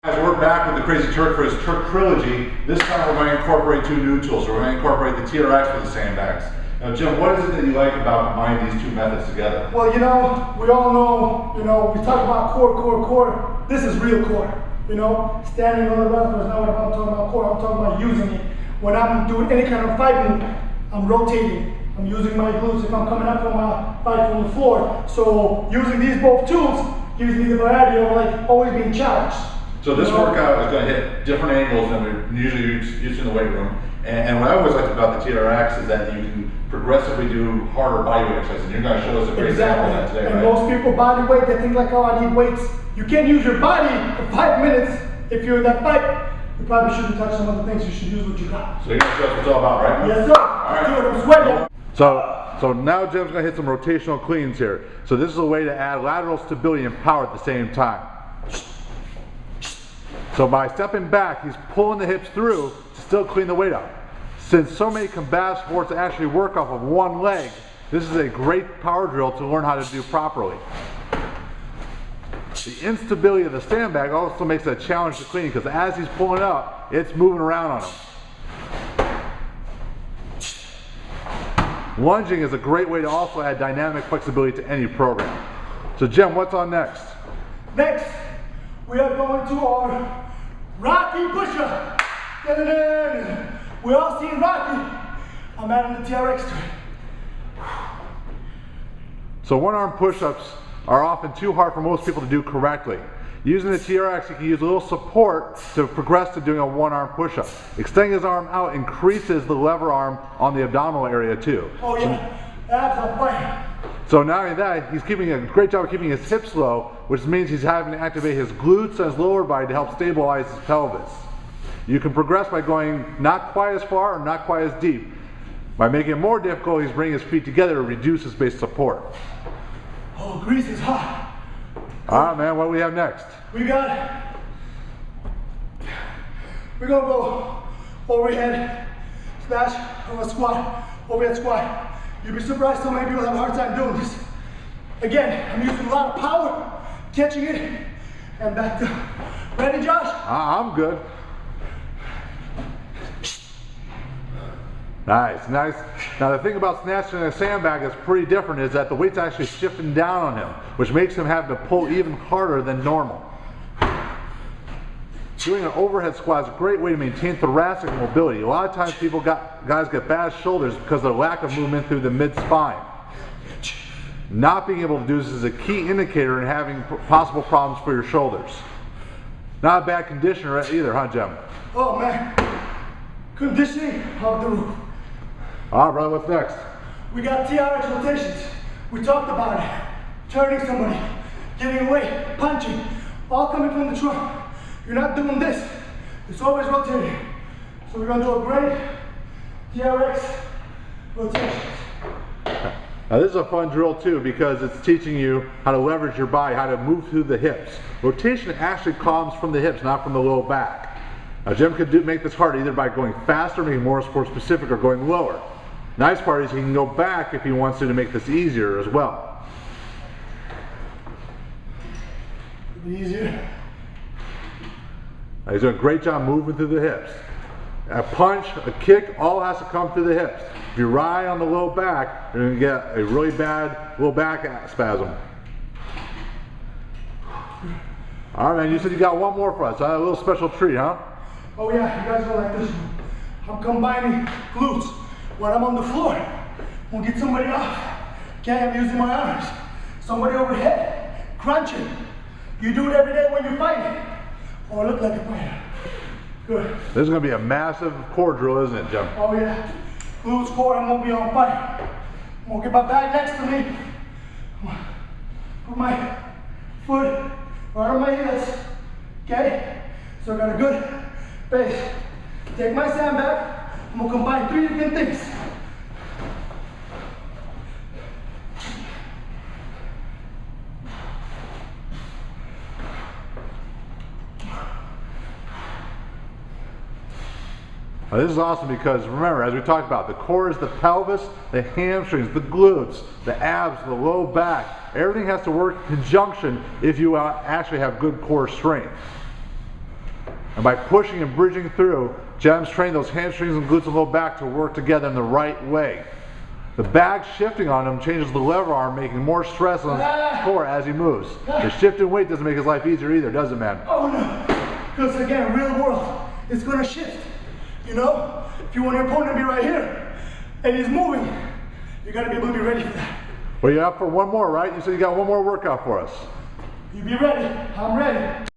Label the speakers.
Speaker 1: Guys, we're back with the Crazy Turk for his Turk trilogy. This time we're going to incorporate two new tools. We're going to incorporate the TRX with the sandbags. Now, Jim, what is it that you like about combining these two methods together?
Speaker 2: Well, we all know, we talk about core. This is real core. Standing on the rubber is not what I'm talking about core. I'm talking about using it. When I'm doing any kind of fight move, I'm rotating. I'm using my glutes if I'm coming up from a fight from the floor. So using these both tools gives me the variety of always being challenged.
Speaker 1: So this workout is going to hit different angles than we usually use in the weight room. And what I always liked about the TRX is that you can progressively do harder body weight exercises. And you're going to show us a great example of that today,
Speaker 2: and
Speaker 1: right?
Speaker 2: Most people body weight, they think like, oh, I need weights. You can't use your body for 5 minutes. If you're in that fight, you probably shouldn't touch some other things. You should use what you got.
Speaker 1: So you're going to show us what it's all about, right?
Speaker 2: Yes, sir. All right. Do it. I'm sweating.
Speaker 1: So now Jim's going to hit some rotational cleans here. So this is a way to add lateral stability and power at the same time. So by stepping back, he's pulling the hips through to still clean the weight up. Since so many combat sports actually work off of one leg, this is a great power drill to learn how to do properly. The instability of the sandbag also makes it a challenge to clean because as he's pulling it up, it's moving around on him. Lunging is a great way to also add dynamic flexibility to any program. So Jim, what's on next?
Speaker 2: Next, we are going to our Rocky Pushup. We all seen Rocky. I'm adding the TRX to it.
Speaker 1: So one-arm push-ups are often too hard for most people to do correctly. Using the TRX, you can use a little support to progress to doing a one-arm push-up. Extending his arm out increases the lever arm on the abdominal area too.
Speaker 2: Oh yeah, abs are fine.
Speaker 1: So not only that, he's keeping a great job of keeping his hips low, which means he's having to activate his glutes and his lower body to help stabilize his pelvis. You can progress by going not quite as far or not quite as deep. By making it more difficult, he's bringing his feet together to reduce his base support.
Speaker 2: Oh, grease is hot.
Speaker 1: All right, man, what do we have next?
Speaker 2: We're gonna go overhead snatch or a squat, overhead squat. You'd be surprised how many people have a hard time doing this. Again, I'm using a lot of power, catching it, and back down. Ready, Josh?
Speaker 1: I'm good. Nice. Now the thing about snatching a sandbag that's pretty different is that the weight's actually shifting down on him, which makes him have to pull even harder than normal. Doing an overhead squat is a great way to maintain thoracic mobility. A lot of times guys get bad shoulders because of their lack of movement through the mid-spine. Not being able to do this is a key indicator in having possible problems for your shoulders. Not a bad conditioner either, huh, Jim?
Speaker 2: Oh man, conditioning of the roof.
Speaker 1: All right, brother, what's next?
Speaker 2: We got TRX rotations. We talked about it. Turning somebody, getting away, punching, all coming from the trunk. You're not doing this. It's always rotating. So we're gonna do a great TRX rotation.
Speaker 1: Now this is a fun drill too because it's teaching you how to leverage your body, how to move through the hips. Rotation actually comes from the hips, not from the low back. Now Jim could make this hard either by going faster, making more sport specific, or going lower. Nice part is he can go back if he wants to make this easier as well.
Speaker 2: Easier.
Speaker 1: Now he's doing a great job moving through the hips. A punch, a kick, all has to come through the hips. If you rely on the low back, you're going to get a really bad low back spasm. All right, man, you said you got one more for us. A little special treat, huh?
Speaker 2: Oh yeah, you guys are like this. I'm combining glutes. When I'm on the floor, I'm gonna get somebody off. Okay, I'm using my arms. Somebody overhead, crunching. You do it every day when you're fighting. Or look like a fighter. Good.
Speaker 1: This is gonna be a massive core drill, isn't it, Jim?
Speaker 2: Oh yeah. Glutes, core, I'm gonna be on fire. I'm gonna get my bag next to me. Put my foot right on my heels. Okay? So I got a good base. Take my sandbag. I'm gonna combine 3 different things.
Speaker 1: Now this is awesome because remember, as we talked about, the core is the pelvis, the hamstrings, the glutes, the abs, the low back. Everything has to work in conjunction if you actually have good core strength. And by pushing and bridging through, Jem's training those hamstrings and glutes and low back to work together in the right way. The bag shifting on him changes the lever arm, making more stress on his core as he moves. The shift in weight doesn't make his life easier either, does it, man?
Speaker 2: Oh no, because again, real world, it's gonna shift. You know, if you want your opponent to be right here, and he's moving, you gotta be able to be ready for that.
Speaker 1: Well, you're up for one more, right? You said you got one more workout for us.
Speaker 2: You be ready, I'm ready.